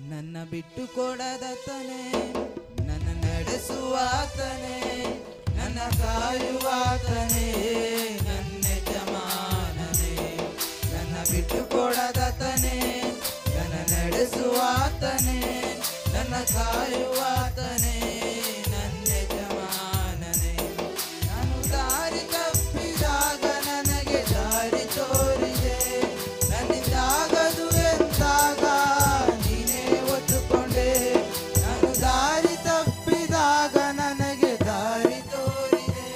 ನನ್ನ ಬಿಟ್ಟು ಕೊಡದತನೇ, ನನ್ನ ನಡೆಸುವಾತನೇ, ನನ್ನ ಕಾಯುವಾತನೇ, ನನ್ನ ಯಜಮಾನನೇ. ನನ್ನ ಬಿಟ್ಟು ಕೊಡದತನೇ, ನನ್ನ ನಡೆಸುವಾತನೇ, ನನ್ನ ಕಾಯುವಾತನೇ, ನನ್ನ ಯಜಮಾನನೇ. ನಾನು ದಾರಿ ತಪ್ಪಿದಾಗ ನನಗೆ ದಾರಿ ತೋರಿದೆ, ನನ್ನಿಂದಾಗದು ಎಂದಾಗ ನೀನೇ ಒತ್ತುಕೊಂಡೆ. ನಾನು ದಾರಿ ತಪ್ಪಿದಾಗ ನನಗೆ ದಾರಿ ತೋರಿದೆ,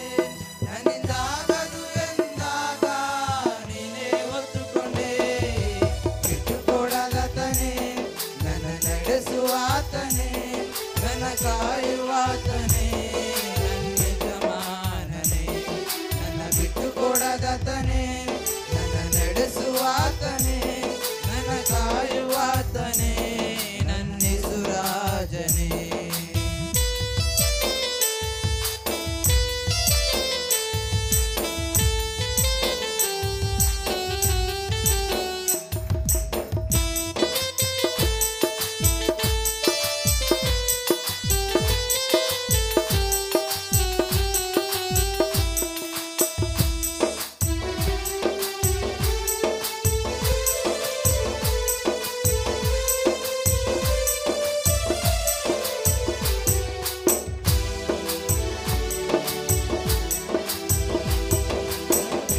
ನನ್ನಿಂದಾಗದು ಎಂದಾಗ ನೀನೇ ಒತ್ತುಕೊಂಡೆ. ಬಿಟ್ಟುಕೊಡದತನೇ, ನನ್ನ ನಡೆಸುವಾತನೇ, ನನ್ನ ಕಾಯುವಾತನೇ, ನನ್ನ ಯಜಮಾನನೇ. ನನ್ನ ಬಿಟ್ಟುಕೊಡದತನೇ, ನನ್ನ ನಡೆಸುವಾತನೇ, ನನ್ನ ಕಾಯುವಾತನೇ, ನನ್ನ ಯೇಸುರಾಜನೇ.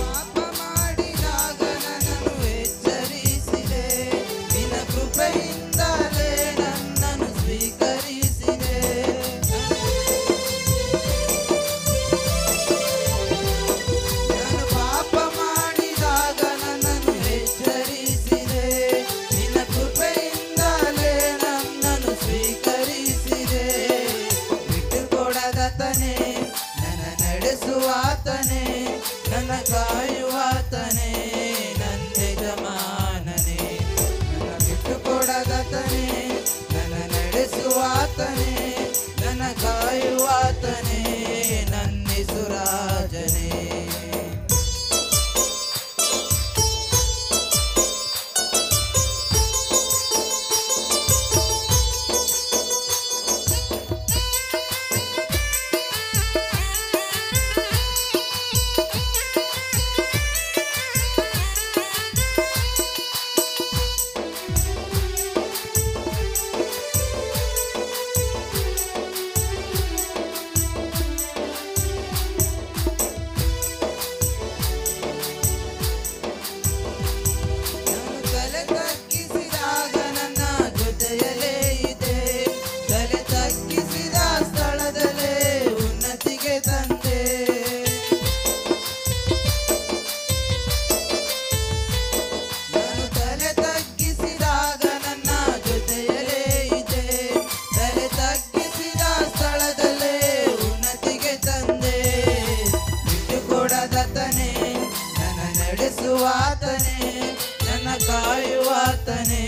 ಪಾಪ ಮಾಡಿದಾಗ ನನ್ನನ್ನು ಎಚ್ಚರಿಸಿದೆ, ನಿನ್ನ ಕೃಪೆಯಿಂದಲೇ ನನ್ನನ್ನು ಸ್ವೀಕರಿಸಿದೆ. ನಾನು ಪಾಪ ಮಾಡಿದಾಗ ನನ್ನನ್ನು ಎಚ್ಚರಿಸಿದೆ, ನಿನ್ನ ಕೃಪೆಯಿಂದಲೇ ನನ್ನನ್ನು ಸ್ವೀಕರಿಸಿದೆ. ಬಿಟ್ಟುಕೊಡದತನೇ, ನನ್ನ ನಡೆಸುವಾತನೇ, ನನ್ನ ಕಾಯುವಾತನೇ, ನನ್ನ ಯಜಮಾನನೇ. ನನ್ನ ಬಿಟ್ಟುಕೊಡದತನೇ, ನನ್ನ ನಡೆಸುವಾತನೇ, ನನ್ನ ಕಾಯುವಾತನೇ, ನನ್ನ ಯೇಸುರಾಜನೇ. ನಾನು ತಲೆ ತಗ್ಗಿಸಿದಾಗ ನನ್ನ ಜೊತೆಯಲ್ಲೇ ಇದೆ, ತಲೆ ತಗ್ಗಿಸಿದ ಸ್ಥಳದಲ್ಲೇ ಉನ್ನತಿಗೆ ತಂದೆ. ನಾನು ತಲೆ ತಗ್ಗಿಸಿದಾಗ ನನ್ನ ಜೊತೆಯಲ್ಲೇ ಇದೆ, ತಲೆ ತಗ್ಗಿಸಿದ ಸ್ಥಳದಲ್ಲೇ ಉನ್ನತಿಗೆ ತಂದೆ. ಬಿಟ್ಟುಕೊಡದತನೇ, ನನ್ನ ನಡೆಸುವಾತನೇ, ನನ್ನ ಕಾಯುವಾತನೇ,